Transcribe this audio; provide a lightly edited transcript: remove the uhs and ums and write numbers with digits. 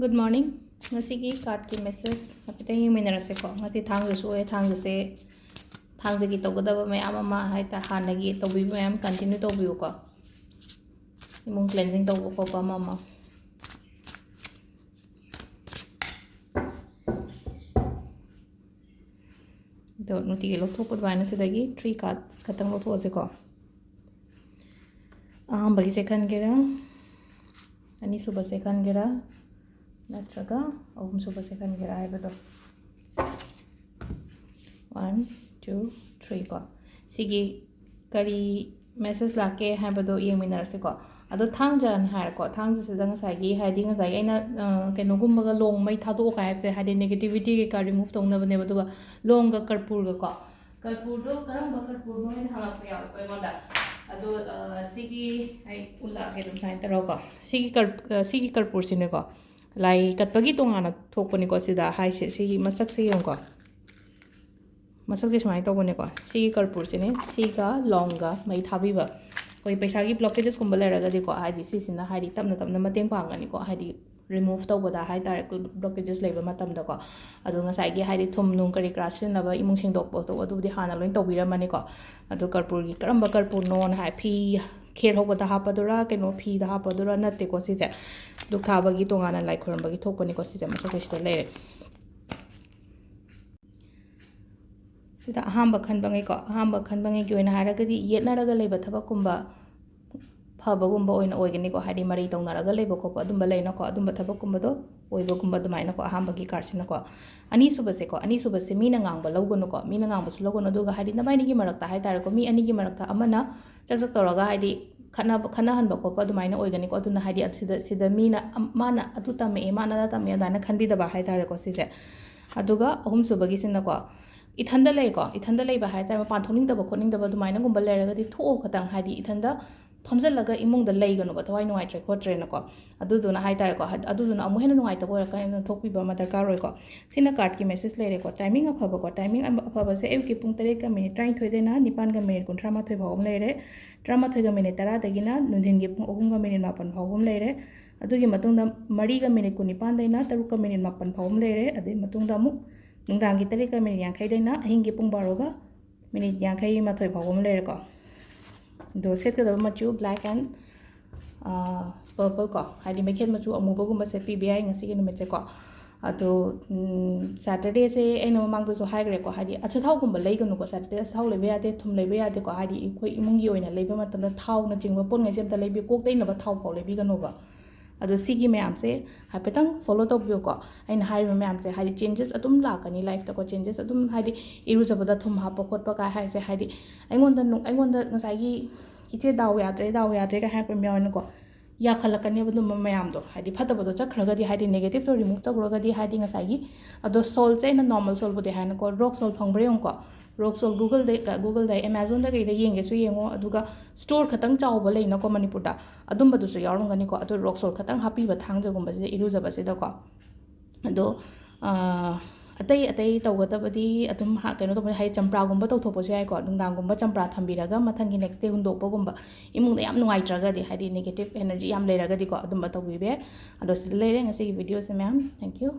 Good morning. Ngasigi card ki message apita hi minarase ko. Ngasi thangju suwe thangju se thangju ki togadaba mayam ama hai ta hanagi tobi mayam continue tobiu ko. Imong cleansing tobo ko pa mama. Do nuti ki lokthok put baina se dagi 3 cards khatang lokthok ase ko. Bagi se khan gera ani suba se khan gera natraga ahum suba se khan gera hai bado 1 2 3 ko sigi kari message lake hai bado yengminarase ko ado thangjan hai ko thangja se dang sai gi hai ding sai aina keno gumba long mai thado ka hai se hai negativity ke ka remove tong na bane bado long ga karpur ga ko karpur do karam ba karpur no hai halak pe yaw ko gonda ado sigi ai ula ke dum sai taro ko sigi karpur sine ko lai katpagi tongana thokpani ko sida hai se sigi masak se yong ko masak se smai to bone ko sigi karpur sine siga longa mai thabi ba koi paisa gi blockages kumba leraga di ko hai di sisina hai di tamna mateng pangani ko hai di remove to boda hai tar blockages leba matam da ko adu ngasai gi hai di thum nung kari krasin na ba imung sing dok po to adu di hana loin to bira mani ko adu karpur gi karamba karpur non hai phi kher hoba da hapadura keno phi da hapadura natte ko sise duk thaba gi tongana lai khuramba gi thokpani ko sise masak se lere sida ahamba khanbangai ko ahamba khanbangai gi oina haragadi yetnaraga leba thabakumba phabagumba oina oigani ko hadi mari tongnaraga leba ko adumba leina ko adumba thabakumba do oibagumba dumaina ko ahamba gi karsina ko ani subase mina ngangba lawgono ko mina ngangba su lawgono duga hadi nabaini gi marakta hai tar ko mi ani gi marakta amana chak toraga hadi khana hanba ko adumaina oigani ko aduna hadi sida mina mana atu tame mana da tame dana khanbi da ba hai tar ko sise aduga ahum subagi sinna ko ithanda lei ba hai tar ma panthoning da ba khoning da ba dumaina gumba leraga di tho khatang hadi ithanda thamjalaga imung da leigano ba thawai nuai tre khotre na ko aduduna hai tar ko aduduna amu hena nuai ta bo ka na thokpi ba ma darkar roi ko sina card ki message lere ko timing afaba ko timing afaba se ev ki pung 3 ka minute 33 dena 9 ka minute 38 bhawum lere 38 ka minute 10 dagina nundin gi pung 3 ka minute 9 bhawum lere adugi matungda 3 ka minute 19 daina 3 ka minute 9 bhawum lere ade matungda mu nungdangi 3 ka minute 50 daina ahingi pung 12 ga minute 50 ma thoi bhawum lere ko do set ka da machu black and purple ko hadi mekhet machu amuba gumba se pbi ngasi gi numit se ko ado saturday se eno mang do so haigre ko hadi acha thau gumba leiganu ko saturday thau lebe ade thum lebe ade ko hadi khoi imungi oina lebe matam da thau na jingba pon ngai sem ta lebe kok dei na ba thau phau lebi ganu ba ado sigi mayam se hapetang follow to bio ko aina hai mayam se hadi changes adum la kani life ta ko changes adum hadi iru jabada thum ha pa khot pa ka hai se hadi aingonda ngasai gi ite daw yadre ka ha pem yawn ko ya khalakani badum mayam do hadi phata bodo chakhraga di hadi negative to remove to broga di hadi ngasai gi ado sol che na normal sol bode han ko rock sol phangbre yong ko rock sol google da amazon da kai da yenge su yengo aduga store khatang chaw ba leina ko manipur da adum badu su yarung gani ko ado rock sol khatang happy ba thang jagum ba se iru jaba se da ko ado atai tawgadabadi adum ha keno to hai champra gumba to thopo sai ko dungdang gumba champra thambiraga mathangi next day hundokpa gumba imung da yam nuai traga di hadi negative energy yam leraga di ko adum ba to bibe ado sil lere ngasi video se ma'am thank you